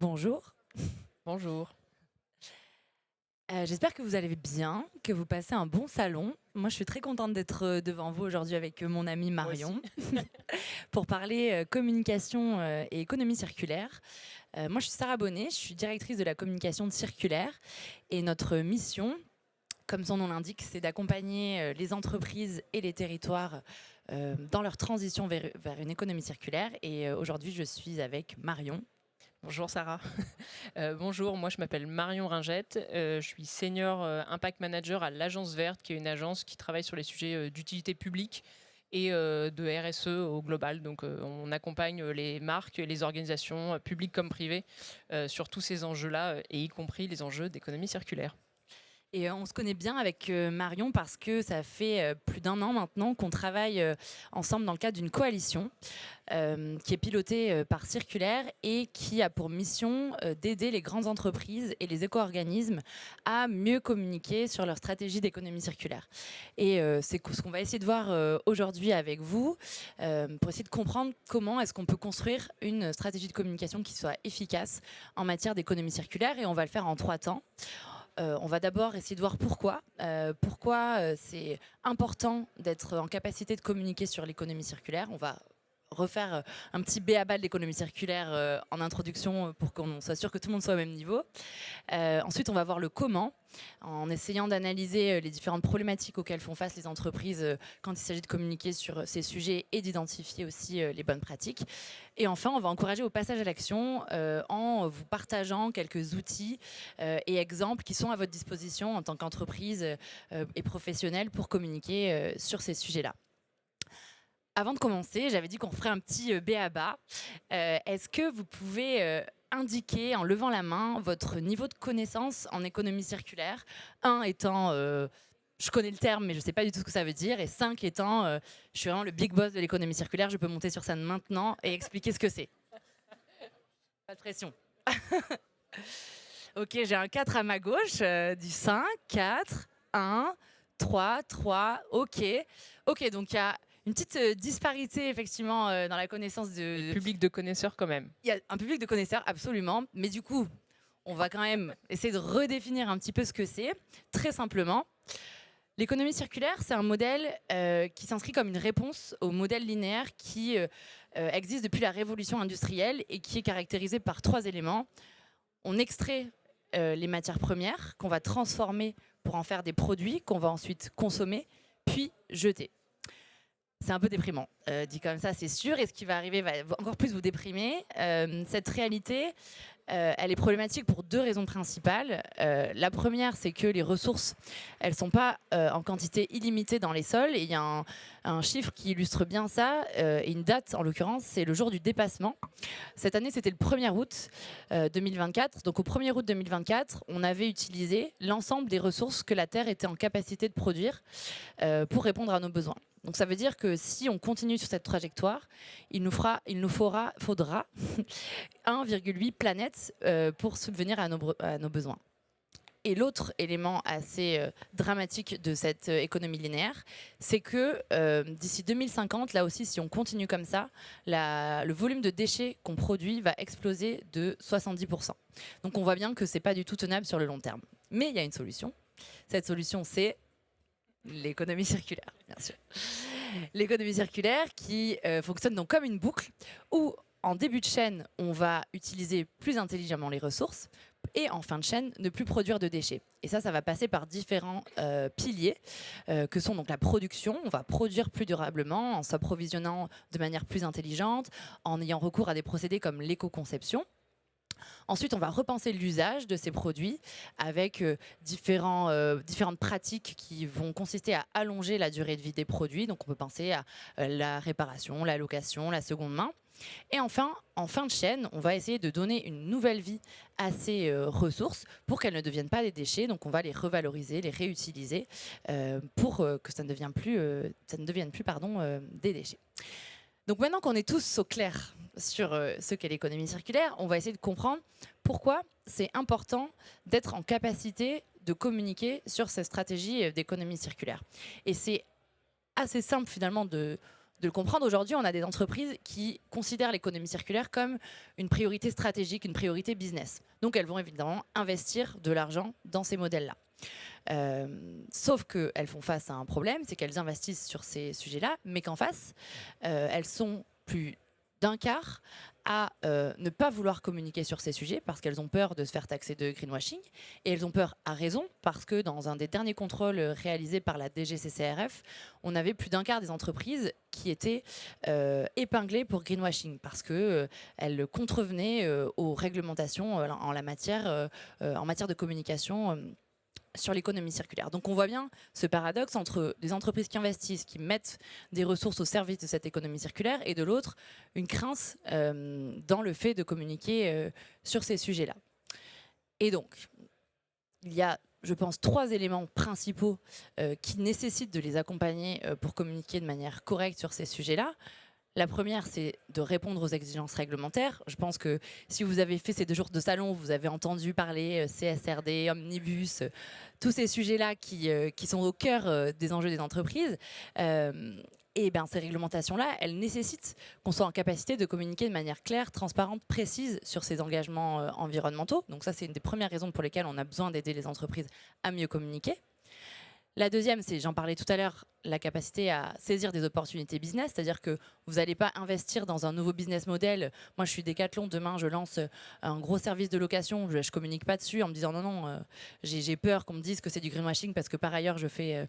Bonjour. Bonjour. J'espère que vous allez bien, que vous passez un bon salon. Moi, je suis très contente d'être, devant vous aujourd'hui avec, mon amie Moi aussi. Marion pour parler, communication, et économie circulaire. Moi, je suis Sarah Bonnet, je suis directrice de la communication de Circulaire et notre mission, comme son nom l'indique, c'est d'accompagner, les entreprises et les territoires, dans leur transition vers une économie circulaire et aujourd'hui, je suis avec Marion. Bonjour Sarah. Bonjour, moi je m'appelle Marion Ringette. Je suis senior impact manager à l'Agence Verte, qui est une agence qui travaille sur les sujets d'utilité publique et de RSE au global. Donc on accompagne les marques et les organisations publiques comme privées sur tous ces enjeux-là, et y compris les enjeux d'économie circulaire. Et on se connaît bien avec Marion parce que ça fait plus d'un an maintenant qu'on travaille ensemble dans le cadre d'une coalition qui est pilotée par Circulaire et qui a pour mission d'aider les grandes entreprises et les éco-organismes à mieux communiquer sur leur stratégie d'économie circulaire. Et c'est ce qu'on va essayer de voir aujourd'hui avec vous pour essayer de comprendre comment est-ce qu'on peut construire une stratégie de communication qui soit efficace en matière d'économie circulaire. Et on va le faire en 3 temps. On va d'abord essayer de voir pourquoi c'est important d'être en capacité de communiquer sur l'économie circulaire. On va refaire un petit b.a.-ba de l'économie circulaire en introduction pour qu'on soit sûr que tout le monde soit au même niveau. Ensuite, on va voir le comment, en essayant d'analyser les différentes problématiques auxquelles font face les entreprises quand il s'agit de communiquer sur ces sujets et d'identifier aussi les bonnes pratiques. Et enfin, on va encourager au passage à l'action en vous partageant quelques outils et exemples qui sont à votre disposition en tant qu'entreprise et professionnelle pour communiquer sur ces sujets-là. Avant de commencer, j'avais dit qu'on ferait un petit b.a.-ba. Est-ce que vous pouvez indiquer en levant la main votre niveau de connaissance en économie circulaire? 1 étant je connais le terme mais je ne sais pas du tout ce que ça veut dire, et 5 étant je suis vraiment le big boss de l'économie circulaire, je peux monter sur scène maintenant et expliquer ce que c'est. Pas de pression. Ok, j'ai un 4 à ma gauche, du 5, 4, 1, 3, 3, ok. Ok, donc il y a une petite disparité effectivement dans la connaissance de... Public de connaisseurs quand même. Il y a un public de connaisseurs, absolument, mais du coup, on va quand même essayer de redéfinir un petit peu ce que c'est, très simplement. L'économie circulaire, c'est un modèle qui s'inscrit comme une réponse au modèle linéaire qui existe depuis la révolution industrielle et qui est caractérisé par 3 éléments. On extrait les matières premières qu'on va transformer pour en faire des produits qu'on va ensuite consommer, puis jeter. C'est un peu déprimant, dit comme ça, c'est sûr. Et ce qui va arriver va encore plus vous déprimer. Cette réalité, elle est problématique pour 2 raisons principales. La première, c'est que les ressources, elles ne sont pas en quantité illimitée dans les sols. Et il y a un chiffre qui illustre bien ça, et une date en l'occurrence, c'est le jour du dépassement. Cette année, c'était le 1er août 2024. Donc au 1er août 2024, on avait utilisé l'ensemble des ressources que la Terre était en capacité de produire pour répondre à nos besoins. Donc ça veut dire que si on continue sur cette trajectoire, il nous faudra 1,8 planètes pour subvenir à nos besoins. Et l'autre élément assez dramatique de cette économie linéaire, c'est que d'ici 2050, là aussi, si on continue comme ça, le volume de déchets qu'on produit va exploser de 70%. Donc on voit bien que c'est pas du tout tenable sur le long terme. Mais il y a une solution. Cette solution, c'est l'économie circulaire, bien sûr. L'économie circulaire qui fonctionne donc comme une boucle où, en début de chaîne, on va utiliser plus intelligemment les ressources et en fin de chaîne, ne plus produire de déchets. Et ça va passer par différents piliers que sont donc la production. On va produire plus durablement en s'approvisionnant de manière plus intelligente, en ayant recours à des procédés comme l'éco-conception. Ensuite, on va repenser l'usage de ces produits avec différentes pratiques qui vont consister à allonger la durée de vie des produits. Donc, on peut penser à la réparation, la location, la seconde main. Et enfin, en fin de chaîne, on va essayer de donner une nouvelle vie à ces ressources pour qu'elles ne deviennent pas des déchets. Donc, on va les revaloriser, les réutiliser pour que ça ne devienne plus, des déchets. Donc maintenant qu'on est tous au clair sur ce qu'est l'économie circulaire, on va essayer de comprendre pourquoi c'est important d'être en capacité de communiquer sur cette stratégie d'économie circulaire. Et c'est assez simple finalement de de le comprendre. Aujourd'hui, on a des entreprises qui considèrent l'économie circulaire comme une priorité stratégique, une priorité business. Donc elles vont évidemment investir de l'argent dans ces modèles-là. Sauf qu'elles font face à un problème, c'est qu'elles investissent sur ces sujets-là, mais qu'en face, elles sont plus d'un quart à ne pas vouloir communiquer sur ces sujets parce qu'elles ont peur de se faire taxer de greenwashing. Et elles ont peur à raison parce que dans un des derniers contrôles réalisés par la DGCCRF, on avait plus d'un quart des entreprises qui étaient épinglées pour greenwashing parce qu'elles contrevenaient aux réglementations en matière de communication sur l'économie circulaire. Donc on voit bien ce paradoxe entre des entreprises qui investissent, qui mettent des ressources au service de cette économie circulaire, et de l'autre, une crainte dans le fait de communiquer sur ces sujets-là. Et donc, il y a, je pense, 3 éléments principaux qui nécessitent de les accompagner pour communiquer de manière correcte sur ces sujets-là. La première, c'est de répondre aux exigences réglementaires. Je pense que si vous avez fait ces 2 jours de salon, vous avez entendu parler CSRD, Omnibus, tous ces sujets-là qui sont au cœur des enjeux des entreprises. Et bien, ces réglementations-là, elles nécessitent qu'on soit en capacité de communiquer de manière claire, transparente, précise sur ces engagements environnementaux. Donc ça, c'est une des premières raisons pour lesquelles on a besoin d'aider les entreprises à mieux communiquer. La deuxième, c'est, j'en parlais tout à l'heure, la capacité à saisir des opportunités business, c'est-à-dire que vous n'allez pas investir dans un nouveau business model. Moi, je suis Decathlon, demain, je lance un gros service de location, je ne communique pas dessus en me disant non, j'ai peur qu'on me dise que c'est du greenwashing parce que par ailleurs, j'ai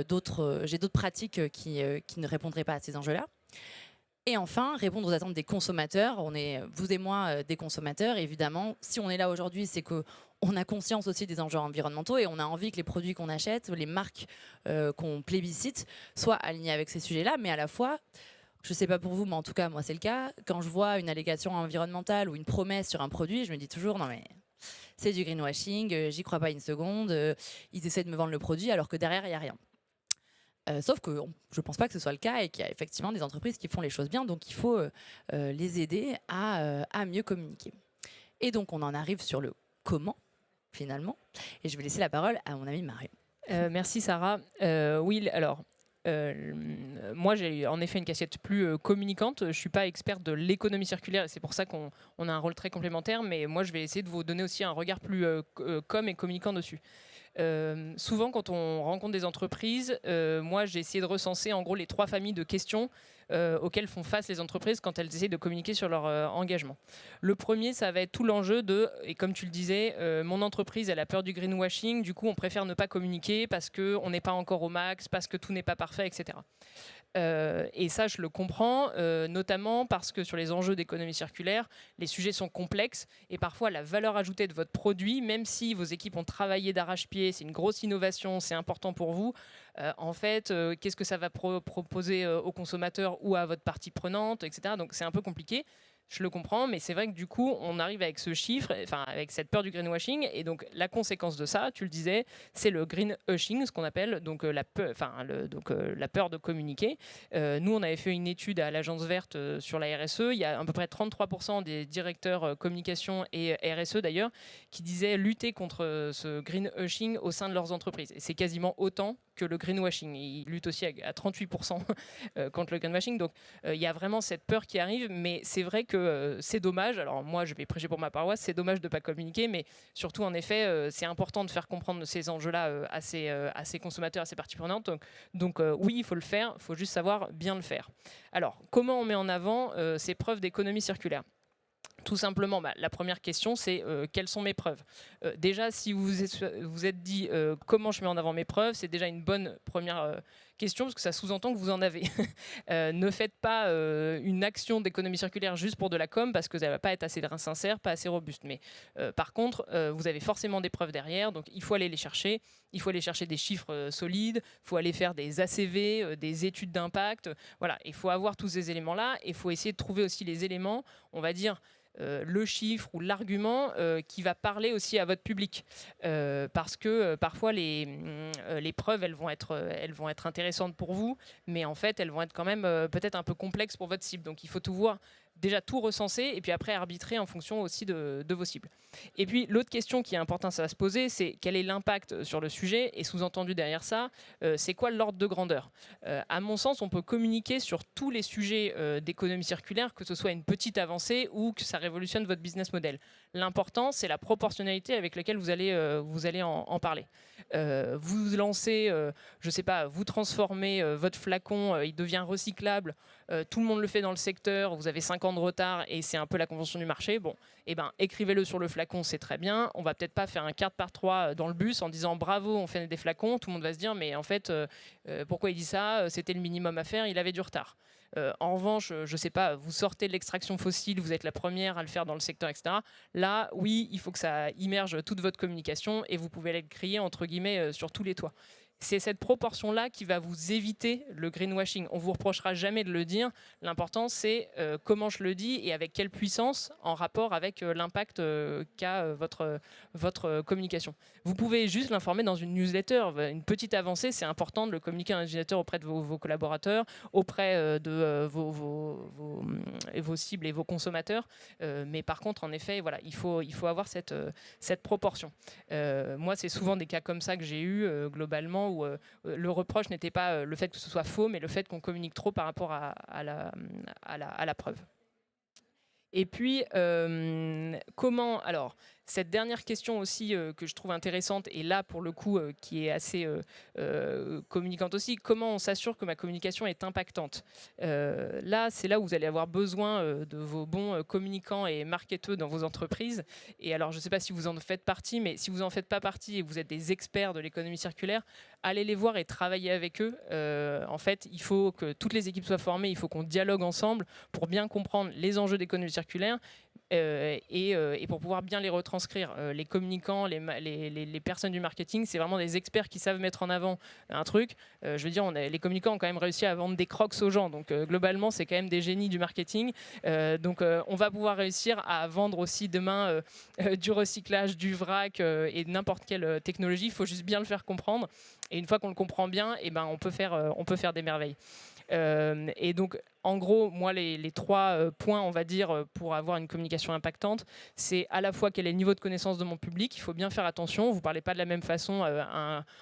d'autres pratiques qui ne répondraient pas à ces enjeux-là. Et enfin, répondre aux attentes des consommateurs. On est, vous et moi, des consommateurs. Et évidemment, si on est là aujourd'hui, c'est qu'on a conscience aussi des enjeux environnementaux et on a envie que les produits qu'on achète, les marques qu'on plébiscite, soient alignés avec ces sujets-là. Mais à la fois, je ne sais pas pour vous, mais en tout cas, moi, c'est le cas. Quand je vois une allégation environnementale ou une promesse sur un produit, je me dis toujours, non mais c'est du greenwashing, j'y crois pas une seconde. Ils essaient de me vendre le produit alors que derrière, il n'y a rien. Sauf que je ne pense pas que ce soit le cas et qu'il y a effectivement des entreprises qui font les choses bien, donc il faut les aider à mieux communiquer. Et donc on en arrive sur le comment, finalement, et je vais laisser la parole à mon amie Marion. Merci Sarah. Oui, alors, moi j'ai en effet une casquette plus communicante. Je ne suis pas experte de l'économie circulaire et c'est pour ça qu'on a un rôle très complémentaire, mais moi je vais essayer de vous donner aussi un regard plus com et communicant dessus. Souvent, quand on rencontre des entreprises, moi j'ai essayé de recenser en gros les 3 familles de questions auxquelles font face les entreprises quand elles essaient de communiquer sur leur engagement. Le premier, ça va être tout l'enjeu de, et comme tu le disais, mon entreprise elle a peur du greenwashing, du coup on préfère ne pas communiquer parce qu'on n'est pas encore au max, parce que tout n'est pas parfait, etc. Et ça, je le comprends, notamment parce que sur les enjeux d'économie circulaire, les sujets sont complexes et parfois la valeur ajoutée de votre produit, même si vos équipes ont travaillé d'arrache-pied, c'est une grosse innovation, c'est important pour vous, en fait, qu'est-ce que ça va proposer aux consommateurs ou à votre partie prenante, etc. Donc c'est un peu compliqué. Je le comprends, mais c'est vrai que du coup, on arrive avec ce chiffre, enfin avec cette peur du greenwashing, et donc la conséquence de ça, tu le disais, c'est le greenwashing, ce qu'on appelle donc la peur de communiquer. Nous, on avait fait une étude à l'Agence Verte sur la RSE. Il y a à peu près 33% des directeurs communication et RSE d'ailleurs qui disaient lutter contre ce greenwashing au sein de leurs entreprises. Et c'est quasiment autant que le greenwashing. Ils luttent aussi à 38% contre le greenwashing. Donc il y a vraiment cette peur qui arrive, mais c'est vrai que c'est dommage. Alors moi, je vais prêcher pour ma paroisse, c'est dommage de ne pas communiquer, mais surtout, en effet, c'est important de faire comprendre ces enjeux-là à ces consommateurs, à ces parties prenantes. Donc oui, il faut le faire, il faut juste savoir bien le faire. Alors, comment on met en avant ces preuves d'économie circulaire ? Tout simplement, la première question, c'est quelles sont mes preuves ? Déjà, si vous êtes dit comment je mets en avant mes preuves, c'est déjà une bonne première question, parce que ça sous-entend que vous en avez. Ne faites pas une action d'économie circulaire juste pour de la com, parce que ça ne va pas être assez sincère, pas assez robuste. Mais par contre, vous avez forcément des preuves derrière, donc il faut aller les chercher. Il faut aller chercher des chiffres solides, il faut aller faire des ACV, des études d'impact. Voilà, il faut avoir tous ces éléments-là, et il faut essayer de trouver aussi les éléments, on va dire, le chiffre ou l'argument qui va parler aussi à votre public, parce que parfois les preuves elles vont être intéressantes pour vous, mais en fait elles vont être quand même peut-être un peu complexes pour votre cible, donc il faut déjà tout recenser et puis après arbitrer en fonction aussi de vos cibles. Et puis l'autre question qui est importante à se poser, c'est quel est l'impact sur le sujet et sous-entendu derrière ça, c'est quoi l'ordre de grandeur. À mon sens, on peut communiquer sur tous les sujets d'économie circulaire, que ce soit une petite avancée ou que ça révolutionne votre business model. L'important, c'est la proportionnalité avec laquelle vous allez en parler. Vous lancez, je ne sais pas, vous transformez votre flacon, il devient recyclable, tout le monde le fait dans le secteur, vous avez 5 ans de retard et c'est un peu la convention du marché. Bon, eh ben, écrivez-le sur le flacon, c'est très bien. On va peut-être pas faire un 4x3 dans le bus en disant bravo, on fait des flacons. Tout le monde va se dire mais en fait, pourquoi il dit ça? C'était le minimum à faire, il avait du retard. En revanche, je ne sais pas, vous sortez de l'extraction fossile, vous êtes la première à le faire dans le secteur, etc. Là, oui, il faut que ça immerge toute votre communication et vous pouvez aller le crier, entre guillemets, sur tous les toits. C'est cette proportion-là qui va vous éviter le greenwashing. On ne vous reprochera jamais de le dire. L'important, c'est comment je le dis et avec quelle puissance en rapport avec l'impact qu'a votre communication. Vous pouvez juste l'informer dans une newsletter. Une petite avancée, c'est important de le communiquer dans une newsletter auprès de vos collaborateurs, auprès de vos cibles et vos consommateurs. Mais par contre, en effet, voilà, il faut avoir cette proportion. Moi, c'est souvent des cas comme ça que j'ai eu globalement où le reproche n'était pas le fait que ce soit faux, mais le fait qu'on communique trop par rapport à la preuve. Et puis, comment... Alors, cette dernière question aussi que je trouve intéressante, et là, pour le coup, qui est assez communicante aussi, comment on s'assure que ma communication est impactante? Là, c'est là où vous allez avoir besoin de vos bons communicants et marketeurs dans vos entreprises. Et alors, je ne sais pas si vous en faites partie, mais si vous n'en faites pas partie et que vous êtes des experts de l'économie circulaire, allez les voir et travaillez avec eux. En fait, il faut que toutes les équipes soient formées, il faut qu'on dialogue ensemble pour bien comprendre les enjeux d'économie circulaire et pour pouvoir bien les retranscrire. Les communicants, les personnes du marketing, c'est vraiment des experts qui savent mettre en avant un truc. Je veux dire, les communicants ont quand même réussi à vendre des Crocs aux gens, donc globalement, c'est quand même des génies du marketing. Donc on va pouvoir réussir à vendre aussi demain du recyclage, du vrac et n'importe quelle technologie. Il faut juste bien le faire comprendre. Et une fois qu'on le comprend bien, eh ben, on peut faire des merveilles. Et donc, en gros, moi, les 3 points, on va dire, pour avoir une communication impactante, c'est à la fois quel est le niveau de connaissance de mon public. Il faut bien faire attention. Vous ne parlez pas de la même façon,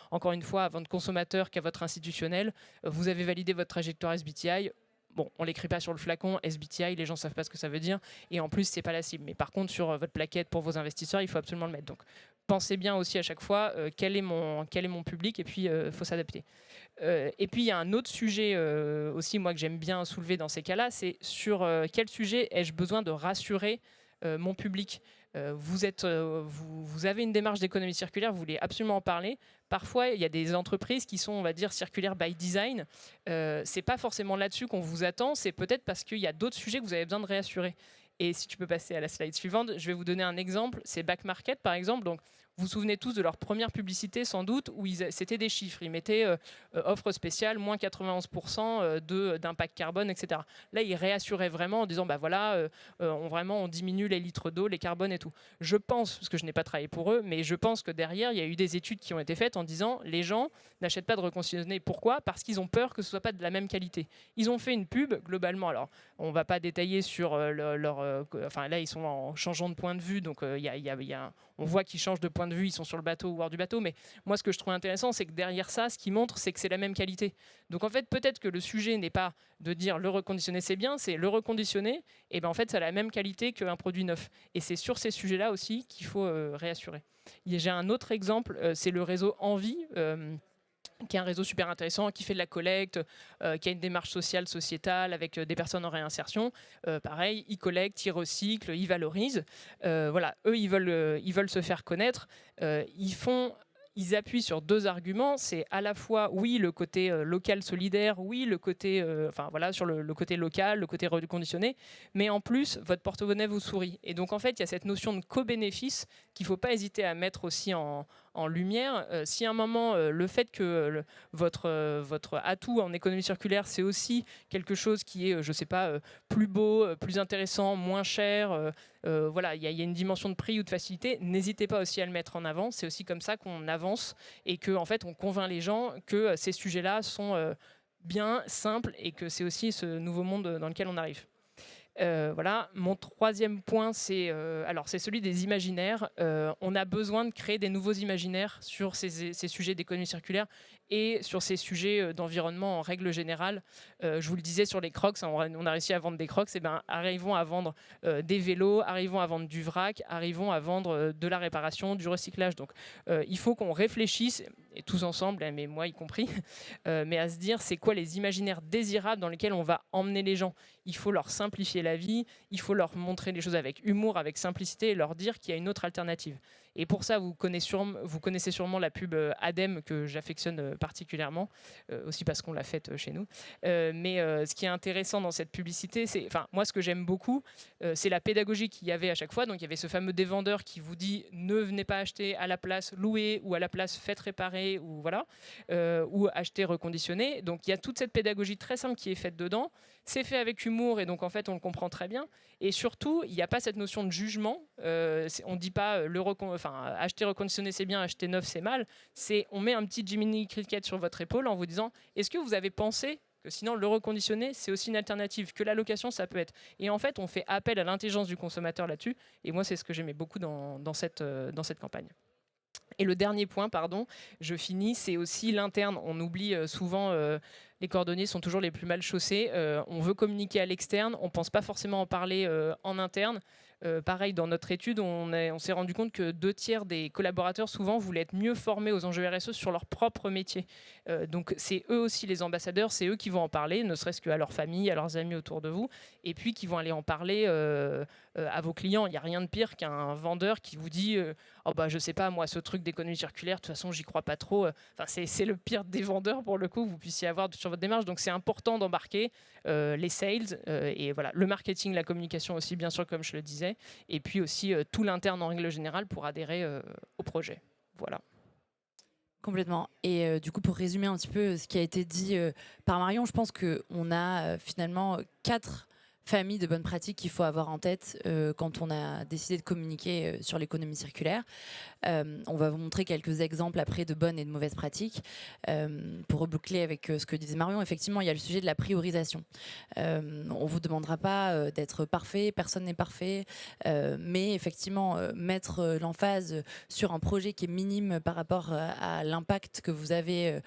encore une fois, à votre consommateur qu'à votre institutionnel. Vous avez validé votre trajectoire SBTI. Bon, on l'écrit pas sur le flacon, SBTI, les gens savent pas ce que ça veut dire, et en plus, c'est pas la cible. Mais par contre, sur votre plaquette pour vos investisseurs, il faut absolument le mettre. Donc, pensez bien aussi à chaque fois quel est mon public, et puis il faut s'adapter. Et puis, il y a un autre sujet aussi, moi, que j'aime bien soulever dans ces cas-là, c'est sur quel sujet ai-je besoin de rassurer mon public. Vous avez une démarche d'économie circulaire, vous voulez absolument en parler. Parfois, il y a des entreprises qui sont, on va dire, circulaires by design. C'est pas forcément là-dessus qu'on vous attend, c'est peut-être parce qu'il y a d'autres sujets que vous avez besoin de réassurer. Et si tu peux passer à la slide suivante, je vais vous donner un exemple. C'est Back Market, par exemple. Donc, vous vous souvenez tous de leur première publicité, sans doute, où c'était des chiffres. Ils mettaient offre spéciale, moins 91% d'impact carbone, etc. Là, ils réassuraient vraiment en disant, bah voilà, on diminue les litres d'eau, les carbones et tout. Je pense, parce que je n'ai pas travaillé pour eux, mais je pense que derrière, il y a eu des études qui ont été faites en disant, les gens n'achètent pas de reconditionné. Pourquoi? Parce qu'ils ont peur que ce ne soit pas de la même qualité. Ils ont fait une pub, globalement. Alors, on ne va pas détailler sur enfin, là, ils sont en changeant de point de vue, donc on voit qu'ils changent de point de vue, ils sont sur le bateau ou hors du bateau, mais moi, ce que je trouve intéressant, c'est que derrière ça, ce qui montre, c'est que c'est la même qualité. Donc, en fait, peut-être que le sujet n'est pas de dire le reconditionné, c'est bien, c'est le reconditionné, et ben en fait, ça a la même qualité qu'un produit neuf. Et c'est sur ces sujets-là aussi qu'il faut réassurer. J'ai un autre exemple, c'est le réseau Envie, qui est un réseau super intéressant, qui fait de la collecte, qui a une démarche sociale, sociétale, avec des personnes en réinsertion. Pareil, ils collectent, ils recyclent, ils valorisent. Voilà, eux, ils veulent se faire connaître. Ils appuient sur 2 arguments. C'est à la fois, oui, le côté local solidaire, oui, le côté, sur le côté local, le côté reconditionné, mais en plus, votre porte-monnaie vous sourit. Et donc, en fait, il y a cette notion de co-bénéfice qu'il ne faut pas hésiter à mettre aussi en lumière. Si à un moment, le fait que votre atout en économie circulaire, c'est aussi quelque chose qui est, je ne sais pas, plus beau, plus intéressant, moins cher, voilà, il y a une dimension de prix ou de facilité, n'hésitez pas aussi à le mettre en avant. C'est aussi comme ça qu'on avance et qu'en fait, on convainc les gens que ces sujets-là sont bien simples et que c'est aussi ce nouveau monde dans lequel on arrive. Voilà. Mon troisième point, c'est celui des imaginaires. On a besoin de créer des nouveaux imaginaires sur ces sujets d'économie circulaire et sur ces sujets d'environnement en règle générale. Je vous le disais sur les crocs, hein, on a réussi à vendre des crocs, et ben, arrivons à vendre des vélos, arrivons à vendre du vrac, arrivons à vendre de la réparation, du recyclage. Donc il faut qu'on réfléchisse, et tous ensemble, mais moi y compris, mais à se dire c'est quoi les imaginaires désirables dans lesquels on va emmener les gens. Il faut leur simplifier la vie, il faut leur montrer les choses avec humour, avec simplicité et leur dire qu'il y a une autre alternative. Et pour ça, vous connaissez sûrement la pub ADEME que j'affectionne particulièrement, aussi parce qu'on l'a faite chez nous. Mais ce qui est intéressant dans cette publicité, moi ce que j'aime beaucoup, c'est la pédagogie qu'il y avait à chaque fois. Donc il y avait ce fameux dévendeur qui vous dit ne venez pas acheter, à la place louer, ou à la place faites réparer, ou voilà, ou acheter reconditionné. Donc il y a toute cette pédagogie très simple qui est faite dedans. C'est fait avec humour et donc en fait on le comprend très bien. Et surtout, il n'y a pas cette notion de jugement. On ne dit pas acheter reconditionné c'est bien, acheter neuf c'est mal. On met un petit Jiminy Cricket sur votre épaule en vous disant est-ce que vous avez pensé que sinon le reconditionné c'est aussi une alternative, que la location ça peut être. Et en fait on fait appel à l'intelligence du consommateur là-dessus. Et moi c'est ce que j'aimais beaucoup dans cette campagne. Et le dernier point, pardon, je finis, c'est aussi l'interne. On oublie souvent, les cordonniers sont toujours les plus mal chaussés. On veut communiquer à l'externe, on ne pense pas forcément en parler en interne. Pareil, dans notre étude, on s'est rendu compte que 2/3 des collaborateurs souvent voulaient être mieux formés aux enjeux RSE sur leur propre métier. Donc c'est eux aussi les ambassadeurs, c'est eux qui vont en parler, ne serait-ce qu'à leur famille, à leurs amis autour de vous, et puis qui vont aller en parler à vos clients. Il n'y a rien de pire qu'un vendeur qui vous dit oh bah je sais pas moi, ce truc d'économie circulaire, de toute façon j'y crois pas trop. Enfin, c'est le pire des vendeurs pour le coup que vous puissiez avoir sur votre démarche. Donc c'est important d'embarquer les sales et voilà, le marketing, la communication aussi bien sûr comme je le disais, et puis aussi tout l'interne en règle générale pour adhérer au projet. Voilà. Complètement. Et du coup, pour résumer un petit peu ce qui a été dit par Marion, je pense qu'on a finalement 4 familles de bonnes pratiques qu'il faut avoir en tête quand on a décidé de communiquer sur l'économie circulaire. On va vous montrer quelques exemples après de bonnes et de mauvaises pratiques. Pour reboucler avec ce que disait Marion, effectivement, il y a le sujet de la priorisation. On ne vous demandera pas d'être parfait, personne n'est parfait, mais effectivement, mettre l'emphase sur un projet qui est minime par rapport à l'impact que vous avez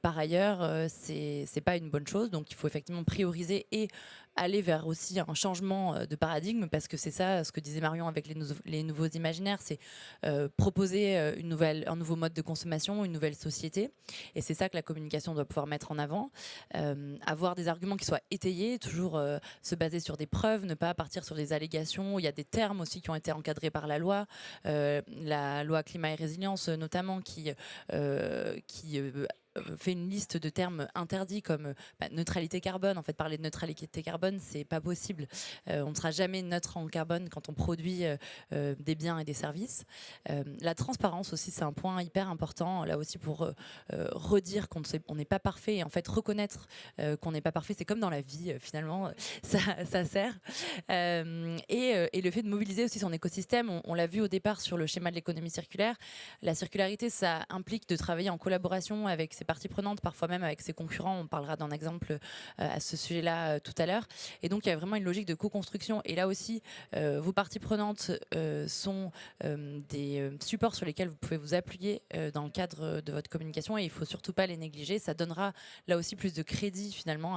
par ailleurs, c'est pas une bonne chose. Donc il faut effectivement prioriser et aller vers aussi un changement de paradigme, parce que c'est ça ce que disait Marion avec les nouveaux imaginaires, c'est proposer un nouveau mode de consommation, une nouvelle société, et c'est ça que la communication doit pouvoir mettre en avant. Avoir des arguments qui soient étayés, toujours se baser sur des preuves, ne pas partir sur des allégations. Il y a des termes aussi qui ont été encadrés par la loi climat et résilience notamment, qui fait une liste de termes interdits comme neutralité carbone. En fait, parler de neutralité carbone, c'est pas possible. On ne sera jamais neutre en carbone quand on produit des biens et des services. La transparence aussi, c'est un point hyper important. Là aussi, pour redire qu'on n'est pas parfait, et en fait reconnaître qu'on n'est pas parfait, c'est comme dans la vie finalement, ça sert. Et le fait de mobiliser aussi son écosystème, on l'a vu au départ sur le schéma de l'économie circulaire. La circularité, ça implique de travailler en collaboration avec ses parties prenantes, parfois même avec ses concurrents. On parlera d'un exemple à ce sujet-là tout à l'heure. Et donc, il y a vraiment une logique de co-construction. Et là aussi, vos parties prenantes sont des supports sur lesquels vous pouvez vous appuyer dans le cadre de votre communication, et il ne faut surtout pas les négliger. Ça donnera là aussi plus de crédit finalement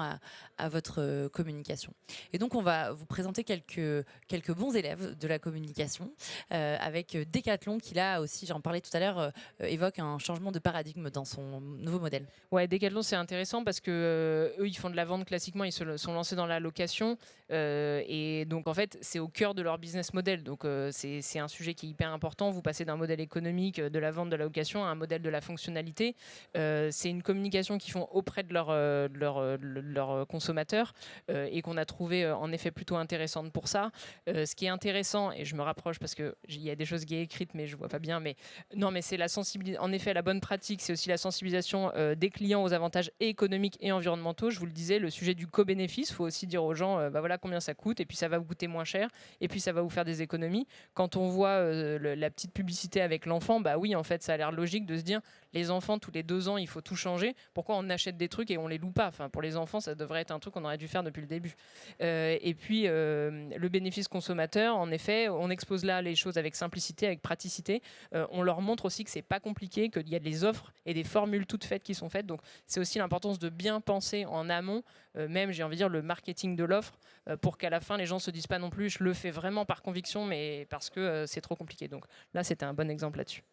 à votre communication. Et donc, on va vous présenter quelques bons élèves de la communication avec Decathlon qui, là aussi, j'en parlais tout à l'heure, évoque un changement de paradigme dans son nouveau modèle. Ouais, Decathlon, c'est intéressant parce que eux, ils font de la vente classiquement, ils se sont lancés dans la location. Et donc, en fait, c'est au cœur de leur business model. Donc, c'est un sujet qui est hyper important. Vous passez d'un modèle économique de la vente de la location à un modèle de la fonctionnalité. C'est une communication qu'ils font auprès de leurs consommateurs et qu'on a trouvé en effet plutôt intéressante pour ça. Ce qui est intéressant, et je me rapproche parce qu'il y a des choses qui sont écrites, mais je ne vois pas bien. Mais non, mais c'est la sensibilisation. En effet, la bonne pratique, c'est aussi la sensibilisation effectivement des clients aux avantages et économiques et environnementaux. Je vous le disais, le sujet du co-bénéfice, il faut aussi dire aux gens, voilà combien ça coûte, et puis ça va vous coûter moins cher, et puis ça va vous faire des économies. Quand on voit la petite publicité avec l'enfant, bah oui, en fait, ça a l'air logique de se dire, les enfants, tous les 2 ans, il faut tout changer. Pourquoi on achète des trucs et on les loue pas? Enfin, pour les enfants, ça devrait être un truc qu'on aurait dû faire depuis le début. Et puis, le bénéfice consommateur, en effet, on expose là les choses avec simplicité, avec praticité. On leur montre aussi que c'est pas compliqué, qu'il y a des offres et des formules toutes faites qui sont faites. Donc, c'est aussi l'importance de bien penser en amont, même, j'ai envie de dire, le marketing de l'offre, pour qu'à la fin, les gens se disent pas non plus, je le fais vraiment par conviction, mais parce que c'est trop compliqué. Donc là, c'était un bon exemple là-dessus.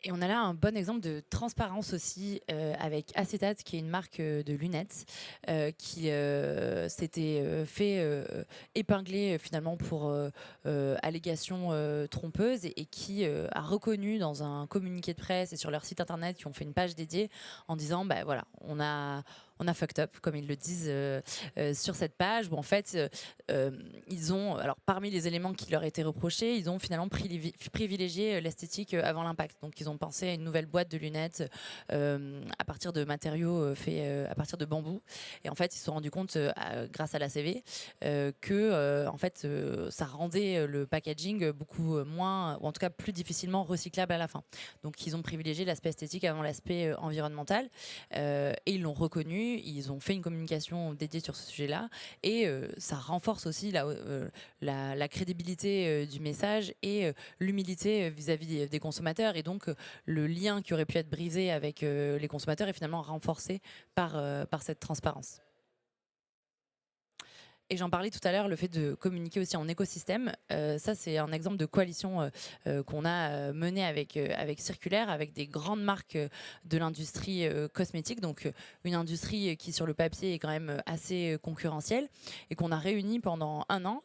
Et on a là un bon exemple de transparence aussi avec Acetate, qui est une marque de lunettes qui s'était fait épingler finalement pour allégations trompeuses et qui a reconnu dans un communiqué de presse et sur leur site internet, qui ont fait une page dédiée en disant bah voilà, on a fucked up, comme ils le disent sur cette page, où en fait, ils ont, alors parmi les éléments qui leur étaient reprochés, ils ont finalement privilégié l'esthétique avant l'impact. Donc ils ont pensé à une nouvelle boîte de lunettes à partir de matériaux faits à partir de bambou. Et en fait, ils se sont rendus compte, grâce à la CV, que en fait, ça rendait le packaging beaucoup moins, ou en tout cas plus difficilement recyclable à la fin. Donc ils ont privilégié l'aspect esthétique avant l'aspect environnemental. Et ils l'ont reconnu, ils ont fait une communication dédiée sur ce sujet-là, et ça renforce aussi la crédibilité du message et l'humilité vis-à-vis des consommateurs, et donc le lien qui aurait pu être brisé avec les consommateurs est finalement renforcé par cette transparence. Et j'en parlais tout à l'heure, le fait de communiquer aussi en écosystème, ça c'est un exemple de coalition qu'on a menée avec Circulaire, avec des grandes marques de l'industrie cosmétique, donc une industrie qui sur le papier est quand même assez concurrentielle, et qu'on a réuni pendant 1 an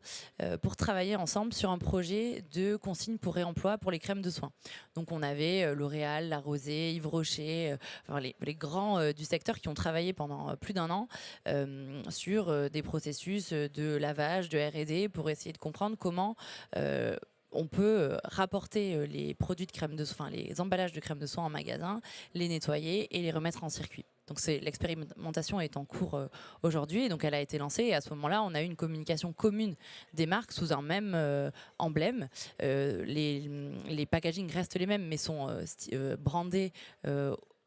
pour travailler ensemble sur un projet de consigne pour réemploi pour les crèmes de soins. Donc on avait L'Oréal, La Rosée, Yves Rocher, enfin, les grands du secteur qui ont travaillé pendant plus d'1 an sur des processus de lavage, de R&D, pour essayer de comprendre comment on peut rapporter les produits de crème de soin, enfin, les emballages de crème de soin en magasin, les nettoyer et les remettre en circuit. Donc l'expérimentation est en cours aujourd'hui, et donc elle a été lancée, et à ce moment-là, on a eu une communication commune des marques sous un même emblème. Les packagings restent les mêmes, mais sont brandés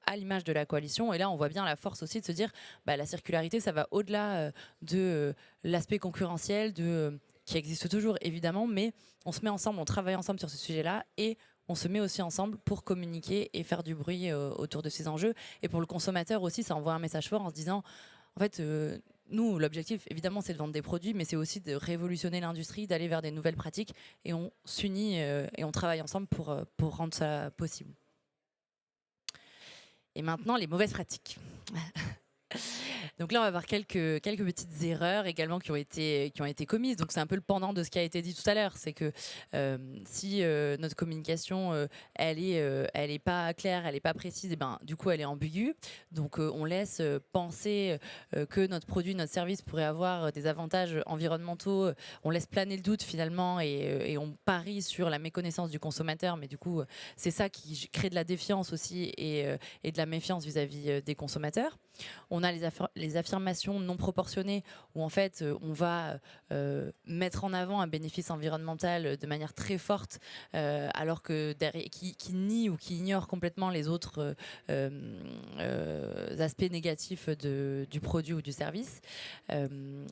à l'image de la coalition. Et là, on voit bien la force aussi de se dire, bah, la circularité, ça va au-delà de l'aspect concurrentiel, qui existe toujours évidemment, mais on se met ensemble, on travaille ensemble sur ce sujet-là, et on se met aussi ensemble pour communiquer et faire du bruit autour de ces enjeux. Et pour le consommateur aussi, ça envoie un message fort en se disant, en fait, nous, l'objectif, évidemment, c'est de vendre des produits, mais c'est aussi de révolutionner l'industrie, d'aller vers des nouvelles pratiques, et on s'unit et on travaille ensemble pour rendre ça possible. Et maintenant, les mauvaises pratiques. Donc là, on va voir quelques petites erreurs également qui ont été commises. Donc c'est un peu le pendant de ce qui a été dit tout à l'heure. C'est que si notre communication, elle est pas claire, elle est pas précise, et ben, du coup, elle est ambiguë. Donc on laisse penser que notre produit, notre service pourrait avoir des avantages environnementaux. On laisse planer le doute finalement, et on parie sur la méconnaissance du consommateur. Mais du coup, c'est ça qui crée de la défiance aussi, et de la méfiance vis-à-vis des consommateurs. On a les affirmations non proportionnées, où en fait on va mettre en avant un bénéfice environnemental de manière très forte, alors que qui nie ou qui ignore complètement les autres aspects négatifs du produit ou du service.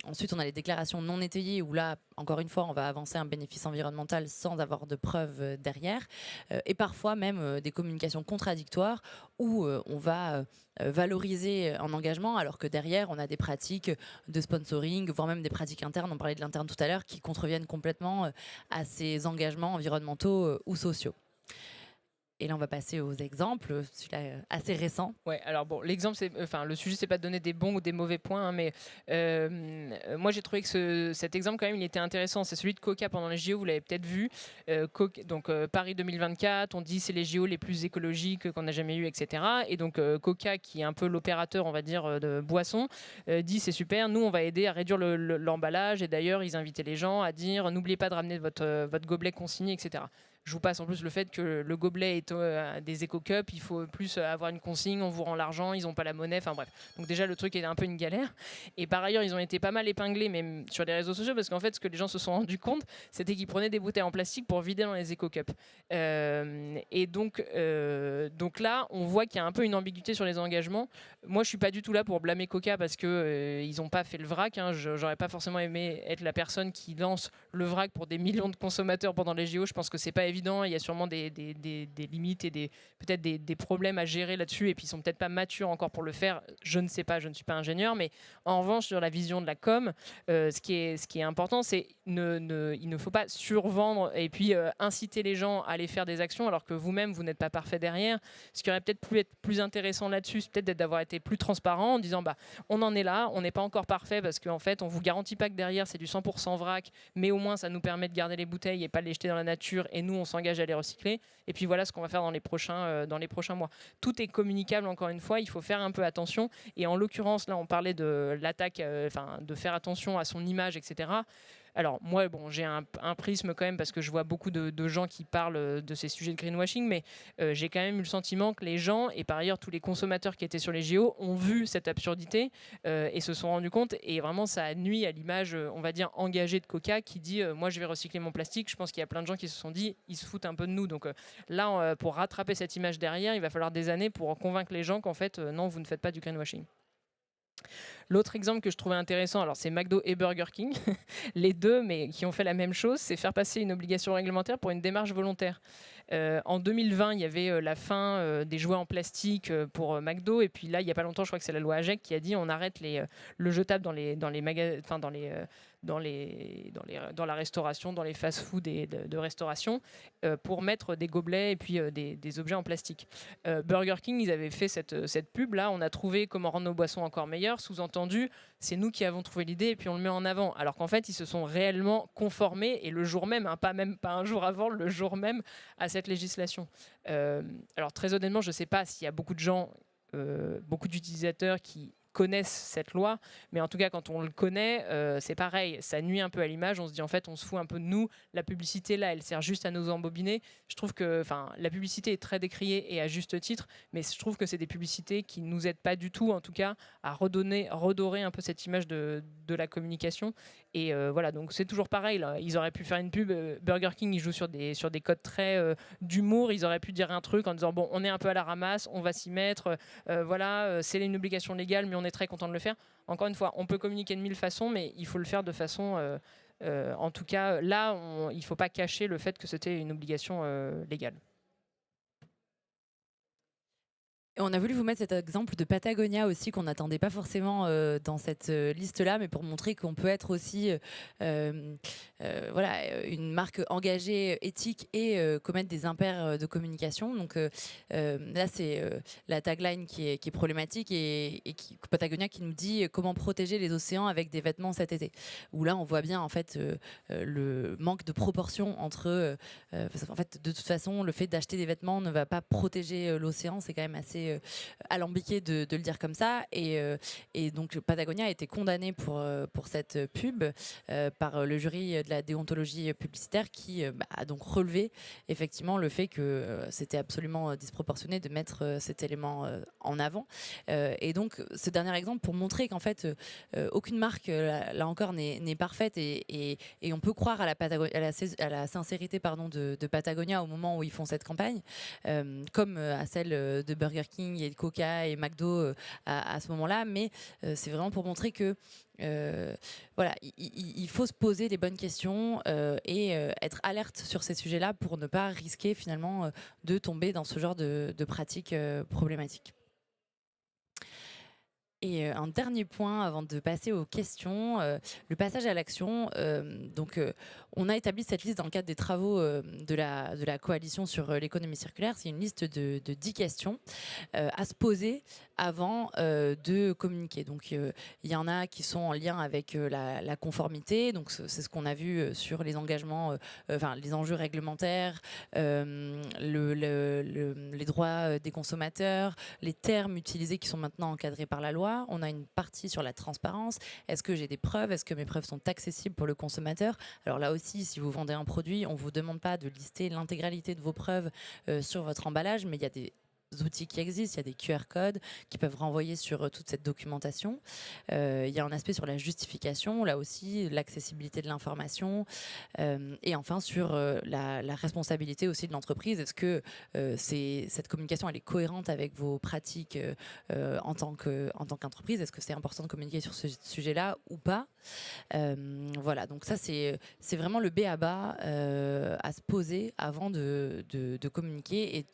Ensuite, on a les déclarations non étayées, où là, encore une fois, on va avancer un bénéfice environnemental sans avoir de preuves derrière, et parfois même des communications contradictoires, où on va valoriser un engagement, alors que derrière, on a des pratiques de sponsoring, voire même des pratiques internes, on parlait de l'interne tout à l'heure, qui contreviennent complètement à ces engagements environnementaux ou sociaux. Et là, on va passer aux exemples, celui-là assez récent. Ouais, alors bon, l'exemple, enfin, le sujet, c'est pas de donner des bons ou des mauvais points, hein, mais moi, j'ai trouvé que cet exemple, quand même, il était intéressant. C'est celui de Coca pendant les JO, vous l'avez peut-être vu. Donc, Paris 2024, on dit c'est les JO les plus écologiques qu'on a jamais eu, etc. Et donc, Coca, qui est un peu l'opérateur, on va dire, de boissons, dit c'est super, nous, on va aider à réduire l'emballage. Et d'ailleurs, ils invitaient les gens à dire n'oubliez pas de ramener votre gobelet consigné, etc. Je vous passe en plus le fait que le gobelet est des éco-cups, il faut plus avoir une consigne, on vous rend l'argent, ils n'ont pas la monnaie, enfin bref. Donc déjà, le truc est un peu une galère. Et par ailleurs, ils ont été pas mal épinglés, même sur les réseaux sociaux, parce qu'en fait, ce que les gens se sont rendus compte, c'était qu'ils prenaient des bouteilles en plastique pour vider dans les éco-cups. Et donc là, on voit qu'il y a un peu une ambiguïté sur les engagements. Moi, je suis pas du tout là pour blâmer Coca parce que ils n'ont pas fait le vrac. Hein. J'aurais pas forcément aimé être la personne qui lance le vrac pour des millions de consommateurs pendant les JO. Je pense que c'est pas évident. Il y a sûrement des limites et peut-être des problèmes à gérer là-dessus. Et puis ils sont peut-être pas matures encore pour le faire. Je ne sais pas. Je ne suis pas ingénieur, mais en revanche, sur la vision de la com, ce qui est important, c'est il ne faut pas survendre et puis inciter les gens à aller faire des actions alors que vous-même, vous n'êtes pas parfait derrière. Ce qui aurait peut-être pu être plus intéressant là-dessus, c'est peut-être d'avoir été plus transparent en disant on en est là, on n'est pas encore parfait parce qu'en fait, on vous garantit pas que derrière, c'est du 100% vrac, mais au moins, ça nous permet de garder les bouteilles et pas les jeter dans la nature et nous, on s'engage à les recycler. Et puis voilà ce qu'on va faire dans les prochains mois. Tout est communicable, encore une fois, il faut faire un peu attention. Et en l'occurrence, là, on parlait de l'attaque, de faire attention à son image, etc. Alors moi, j'ai un prisme quand même parce que je vois beaucoup de gens qui parlent de ces sujets de greenwashing, mais j'ai quand même eu le sentiment que les gens, et par ailleurs tous les consommateurs qui étaient sur les JO, ont vu cette absurdité et se sont rendus compte, et vraiment ça a nui à l'image, on va dire, engagée de Coca qui dit moi je vais recycler mon plastique. Je pense qu'il y a plein de gens qui se sont dit ils se foutent un peu de nous. Donc là, pour rattraper cette image derrière, il va falloir des années pour convaincre les gens qu'en fait non, vous ne faites pas du greenwashing. L'autre exemple que je trouvais intéressant, alors c'est McDo et Burger King, les deux, mais qui ont fait la même chose, c'est faire passer une obligation réglementaire pour une démarche volontaire. En 2020, il y avait la fin des jouets en plastique pour McDo, et puis là, il n'y a pas longtemps, je crois que c'est la loi AGEC qui a dit on arrête le jetable dans la restauration, dans les fast-food et de restauration, pour mettre des gobelets et puis des objets en plastique. Burger King, ils avaient fait cette pub-là, on a trouvé comment rendre nos boissons encore meilleures, sous-entendu, c'est nous qui avons trouvé l'idée et puis on le met en avant. Alors qu'en fait, ils se sont réellement conformés, et le jour même, pas un jour avant, le jour même, à cette législation. Alors très honnêtement, je ne sais pas s'il y a beaucoup de gens, beaucoup d'utilisateurs qui connaissent cette loi, mais en tout cas quand on le connaît, c'est pareil, ça nuit un peu à l'image. On se dit en fait on se fout un peu de nous, la publicité là elle sert juste à nous embobiner. Je trouve que la publicité est très décriée et à juste titre, mais je trouve que c'est des publicités qui nous aident pas du tout en tout cas à redorer un peu cette image de la communication. Et voilà, donc c'est toujours pareil là. Ils auraient pu faire une pub, Burger King il joue sur des codes très d'humour, ils auraient pu dire un truc en disant bon on est un peu à la ramasse, on va s'y mettre, voilà, c'est une obligation légale mais on est très content de le faire. Encore une fois, on peut communiquer de mille façons, mais il faut le faire de façon en tout cas là il ne faut pas cacher le fait que c'était une obligation légale. Et on a voulu vous mettre cet exemple de Patagonia aussi qu'on n'attendait pas forcément dans cette liste-là, mais pour montrer qu'on peut être aussi voilà, une marque engagée, éthique et commettre des impairs de communication. Donc là, c'est la tagline qui est problématique et Patagonia qui nous dit comment protéger les océans avec des vêtements cet été. Où là, on voit bien en fait le manque de proportion entre... parce qu'en fait, de toute façon, le fait d'acheter des vêtements ne va pas protéger l'océan. C'est quand même assez alambiqué de le dire comme ça. Et donc Patagonia a été condamné pour cette pub par le jury de la déontologie publicitaire qui a donc relevé effectivement le fait que c'était absolument disproportionné de mettre cet élément en avant. Et donc ce dernier exemple pour montrer qu'en fait aucune marque là encore n'est parfaite et on peut croire à la sincérité de Patagonia au moment où ils font cette campagne, comme à celle de Burger King et de Coca et McDo à ce moment-là, mais c'est vraiment pour montrer que voilà, il faut se poser les bonnes questions et être alerte sur ces sujets-là pour ne pas risquer finalement de tomber dans ce genre de pratiques problématiques. Et un dernier point avant de passer aux questions, le passage à l'action. Donc, on a établi cette liste dans le cadre des travaux de la coalition sur l'économie circulaire. C'est une liste de 10 questions à se poser avant de communiquer. Donc, il y en a qui sont en lien avec la conformité. Donc, c'est ce qu'on a vu sur les engagements, les enjeux réglementaires, les droits des consommateurs, les termes utilisés qui sont maintenant encadrés par la loi. choix. On a une partie sur la transparence. Est-ce que j'ai des preuves? Est-ce que mes preuves sont accessibles pour le consommateur? Alors là aussi, si vous vendez un produit, on ne vous demande pas de lister l'intégralité de vos preuves sur votre emballage, mais il y a des outils qui existent, il y a des QR codes qui peuvent renvoyer sur toute cette documentation. Il y a un aspect sur la justification, là aussi, l'accessibilité de l'information. Et enfin, sur la responsabilité aussi de l'entreprise. Est-ce que cette communication, elle est cohérente avec vos pratiques en tant qu'entreprise? Est-ce que c'est important de communiquer sur ce sujet-là ou pas? Voilà, donc ça, c'est vraiment le b.a.-ba à se poser avant de communiquer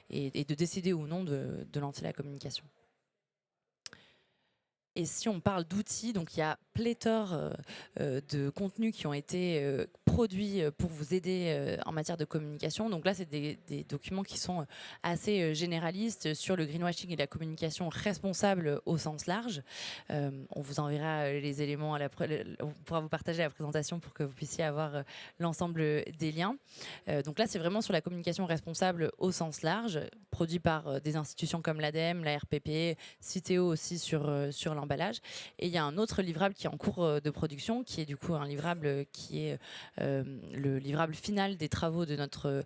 et de décider ou non de lancer la communication. Et si on parle d'outils, donc il y a pléthore de contenus qui ont été produits pour vous aider en matière de communication. Donc là, c'est des documents qui sont assez généralistes sur le greenwashing et la communication responsable au sens large. On vous enverra les éléments, on pourra vous partager la présentation pour que vous puissiez avoir l'ensemble des liens. Donc là, c'est vraiment sur la communication responsable au sens large, produit par des institutions comme l'ADEME, la RPP, Citeo aussi sur l'emballage. Et il y a un autre livrable qui est en cours de production, qui est du coup un livrable qui est le livrable final des travaux de notre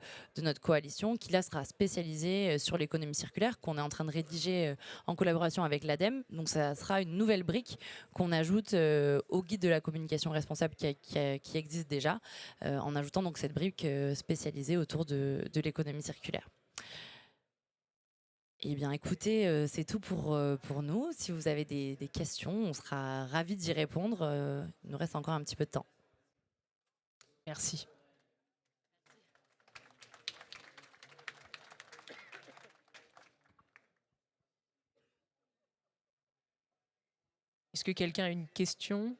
coalition, qui là sera spécialisé sur l'économie circulaire, qu'on est en train de rédiger en collaboration avec l'ADEME. Donc ça sera une nouvelle brique qu'on ajoute au guide de la communication responsable qui existe déjà, en ajoutant donc cette brique spécialisée autour de l'économie circulaire. Eh bien, écoutez, c'est tout pour nous. Si vous avez des questions, on sera ravis d'y répondre. Il nous reste encore un petit peu de temps. Merci. Est-ce que quelqu'un a une question?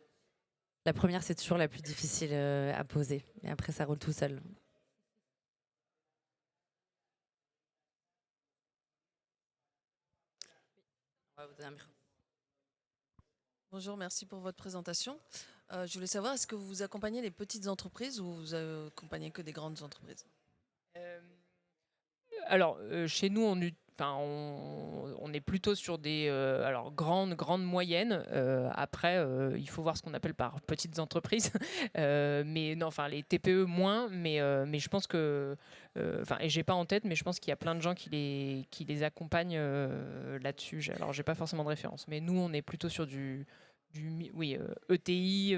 La première, c'est toujours la plus difficile à poser. Et après, ça roule tout seul. Bonjour, merci pour votre présentation. Je voulais savoir, est-ce que vous accompagnez les petites entreprises ou vous accompagnez que des grandes entreprises? Alors, chez nous, on est plutôt sur des grandes moyennes. Après, il faut voir ce qu'on appelle par petites entreprises. Mais non, enfin, les TPE moins. Mais je pense que, et j'ai pas en tête, mais je pense qu'il y a plein de gens qui les accompagnent là-dessus. Alors, j'ai pas forcément de référence. Mais nous, on est plutôt sur ETI,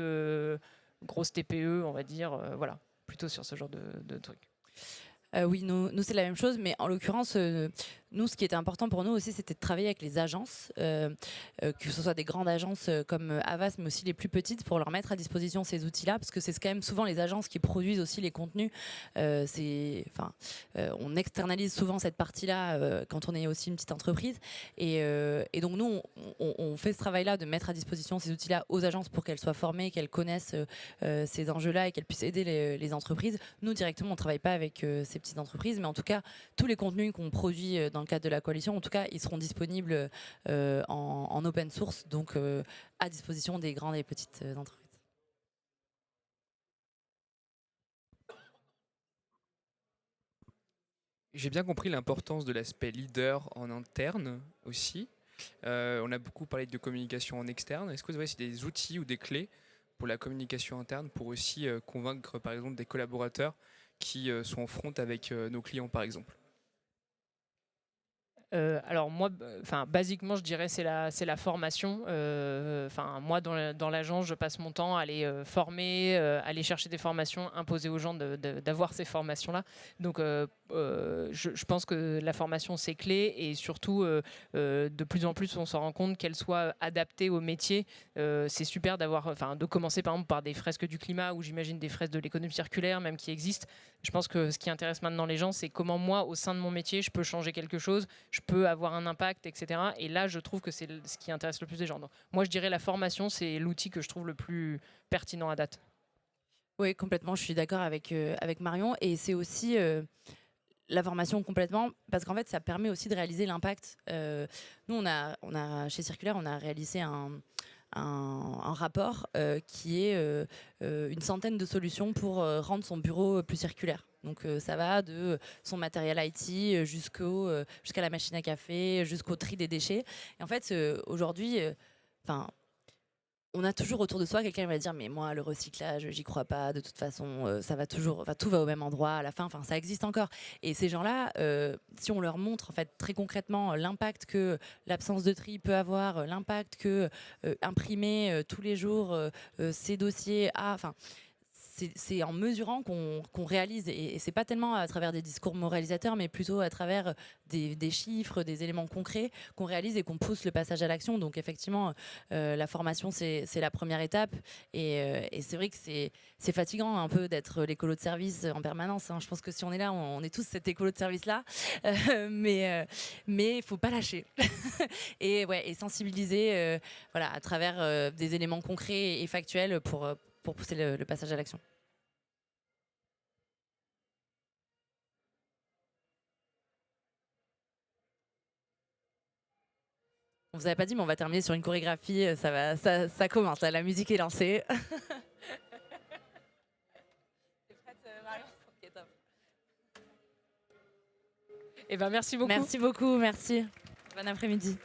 grosse TPE, on va dire. Voilà, plutôt sur ce genre de trucs. Oui, nous c'est la même chose, mais en l'occurrence, nous, ce qui était important pour nous aussi, c'était de travailler avec les agences, que ce soit des grandes agences comme Havas, mais aussi les plus petites, pour leur mettre à disposition ces outils-là, parce que c'est quand même souvent les agences qui produisent aussi les contenus. On externalise souvent cette partie-là quand on est aussi une petite entreprise. Et donc nous, on fait ce travail-là de mettre à disposition ces outils-là aux agences pour qu'elles soient formées, qu'elles connaissent ces enjeux-là et qu'elles puissent aider les entreprises. Nous, directement, on ne travaille pas avec ces petites entreprises, mais en tout cas, tous les contenus qu'on produit dans le cadre de la coalition, en tout cas, ils seront disponibles en open source, donc à disposition des grandes et petites entreprises. J'ai bien compris l'importance de l'aspect leader en interne aussi. On a beaucoup parlé de communication en externe. Est-ce que vous avez des outils ou des clés pour la communication interne pour aussi convaincre par exemple des collaborateurs qui sont en front avec nos clients par exemple? Alors moi, basiquement, je dirais c'est la formation. Moi, dans l'agence, je passe mon temps à aller former, aller chercher des formations, imposer aux gens d'avoir ces formations-là. Donc, je pense que la formation c'est clé et surtout, de plus en plus, on s'en rend compte qu'elle soit adaptée au métier. C'est super de commencer par exemple par des fresques du climat ou j'imagine des fresques de l'économie circulaire même qui existent. Je pense que ce qui intéresse maintenant les gens, c'est comment moi, au sein de mon métier, je peux changer quelque chose, je peux avoir un impact, etc. Et là, je trouve que c'est ce qui intéresse le plus les gens. Donc, moi, je dirais la formation, c'est l'outil que je trouve le plus pertinent à date. Oui, complètement, je suis d'accord avec Marion. Et c'est aussi la formation complètement, parce qu'en fait, ça permet aussi de réaliser l'impact. Nous, on a, chez Circulaire, on a réalisé un rapport qui est une centaine de solutions pour rendre son bureau plus circulaire. Donc ça va de son matériel IT jusqu'à la machine à café, jusqu'au tri des déchets. Et en fait, aujourd'hui, on a toujours autour de soi quelqu'un qui va dire mais moi le recyclage j'y crois pas, de toute façon ça va toujours, tout va au même endroit à la fin, ça existe encore. Et ces gens-là, si on leur montre en fait très concrètement l'impact que l'absence de tri peut avoir, l'impact que imprimer tous les jours ces dossiers c'est en mesurant qu'on réalise, et c'est pas tellement à travers des discours moralisateurs, mais plutôt à travers des chiffres, des éléments concrets qu'on réalise et qu'on pousse le passage à l'action. Donc effectivement, la formation c'est la première étape, et c'est vrai que c'est fatigant un peu d'être l'écolo de service en permanence, hein. Je pense que si on est là, on est tous cet écolo de service là, mais il faut pas lâcher et sensibiliser voilà, à travers des éléments concrets et factuels pour pousser le passage à l'action. On vous avait pas dit, mais on va terminer sur une chorégraphie. Ça commence. Là, la musique est lancée. T'es prête, Marion ? Ok, top. Eh ben, merci beaucoup. Merci beaucoup, merci. Bon après-midi.